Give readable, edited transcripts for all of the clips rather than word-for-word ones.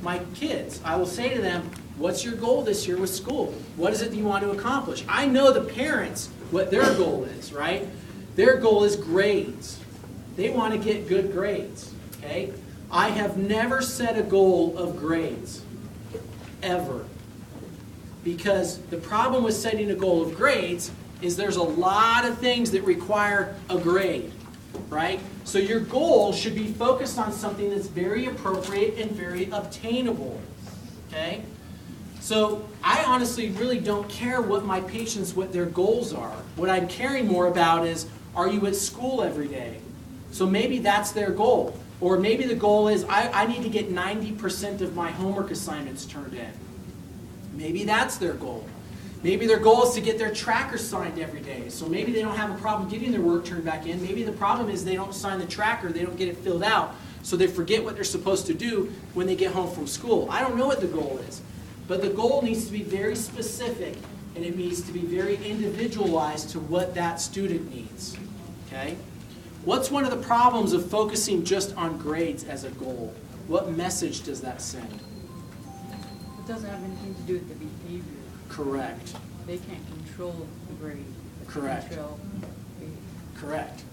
my kids. I will say to them, what's your goal this year with school? What is it that you want to accomplish? I know the parents what their goal is, right? Their goal is grades. They want to get good grades, okay? I have never set a goal of grades, ever. Because the problem with setting a goal of grades is there's a lot of things that require a grade, right? So your goal should be focused on something that's very appropriate and very obtainable, okay? So I honestly really don't care what my patients, what their goals are. What I'm caring more about is, are you at school every day? So maybe that's their goal. Or maybe the goal is, I need to get 90% of my homework assignments turned in. Maybe that's their goal. Maybe their goal is to get their tracker signed every day. So maybe they don't have a problem getting their work turned back in. Maybe the problem is they don't sign the tracker, they don't get it filled out, so they forget what they're supposed to do when they get home from school. I don't know what the goal is. But the goal needs to be very specific, and it needs to be very individualized to what that student needs. Okay? What's one of the problems of focusing just on grades as a goal? What message does that send? It doesn't have anything to do with the behavior. Correct. They can't control the grade. Correct. Behavior. Correct.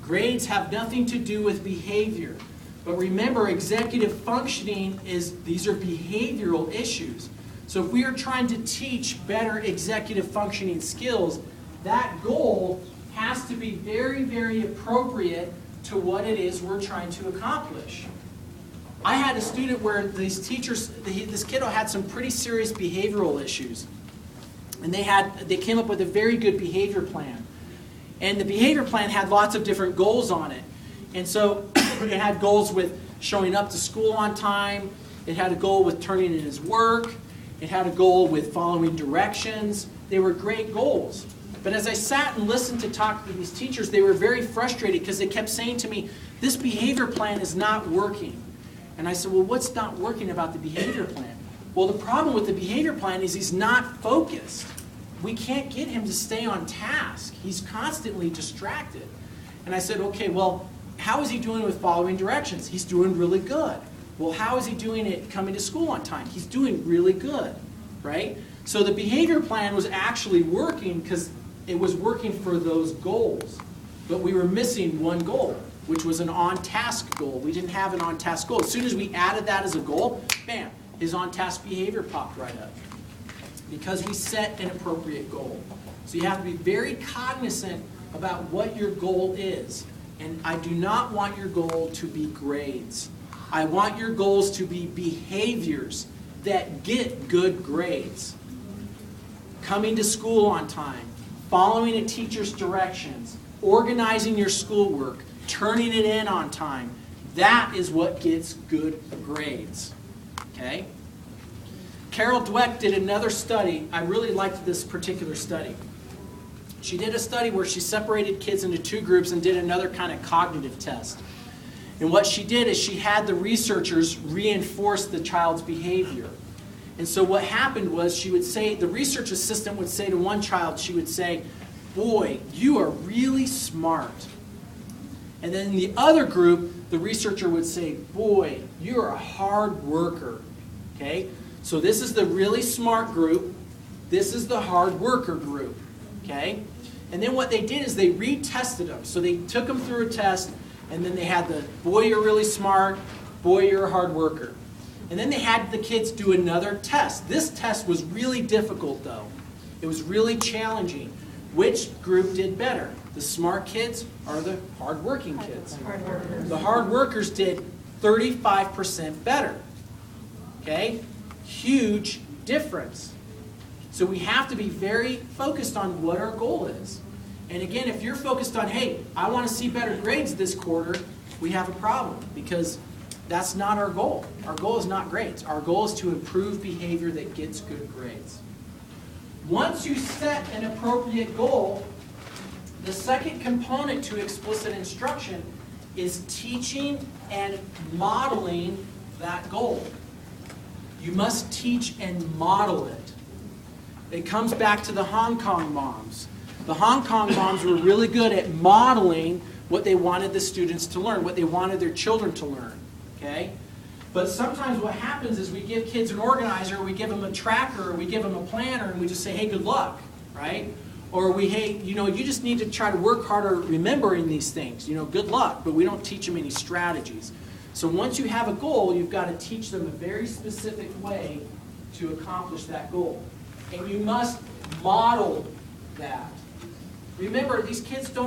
Grades have nothing to do with behavior. But remember, executive functioning these are behavioral issues. So if we are trying to teach better executive functioning skills, that goal has to be very, very appropriate to what it is we're trying to accomplish. I had a student where these teachers, this kiddo had some pretty serious behavioral issues. And they came up with a very good behavior plan. And the behavior plan had lots of different goals on it. And so it had goals with showing up to school on time. It had a goal with turning in his work. It had a goal with following directions. They were great goals. But as I sat and listened to talk to these teachers, they were very frustrated because they kept saying to me, this behavior plan is not working. And I said, well, what's not working about the behavior plan? Well, the problem with the behavior plan is he's not focused. We can't get him to stay on task. He's constantly distracted. And I said, okay, well, how is he doing with following directions? He's doing really good. Well, how is he doing it coming to school on time? He's doing really good, right? So the behavior plan was actually working because it was working for those goals. But we were missing one goal, which was an on-task goal. We didn't have an on-task goal. As soon as we added that as a goal, bam, his on-task behavior popped right up. Because we set an appropriate goal. So you have to be very cognizant about what your goal is. And I do not want your goal to be grades. I want your goals to be behaviors that get good grades. Coming to school on time, following a teacher's directions, organizing your schoolwork, turning it in on time. That is what gets good grades. Okay? Carol Dweck did another study. I really liked this particular study. She did a study where she separated kids into two groups and did another kind of cognitive test. And what she did is she had the researchers reinforce the child's behavior. And so what happened was she would say, the research assistant would say to one child, she would say, boy, you are really smart. And then in the other group, the researcher would say, boy, you're a hard worker. Okay? So this is the really smart group. This is the hard worker group. Okay? And then what they did is they retested them. So they took them through a test, and then they had the, boy, you're really smart, boy, you're a hard worker. And then they had the kids do another test. This test was really difficult, though. It was really challenging. Which group did better? The smart kids or the hard-working kids? Hard workers. The hard workers did 35% better. Okay? Huge difference. So we have to be very focused on what our goal is. And again, if you're focused on, hey, I want to see better grades this quarter, we have a problem because that's not our goal. Our goal is not grades. Our goal is to improve behavior that gets good grades. Once you set an appropriate goal, the second component to explicit instruction is teaching and modeling that goal. You must teach and model it. It comes back to the Hong Kong moms. The Hong Kong moms were really good at modeling what they wanted the students to learn, what they wanted their children to learn. Okay? But sometimes what happens is we give kids an organizer, we give them a tracker, or we give them a planner, and we just say, hey, good luck, right? Or hey, you just need to try to work harder remembering these things. Good luck, but we don't teach them any strategies. So once you have a goal, you've got to teach them a very specific way to accomplish that goal. And you must model that. Remember, these kids don't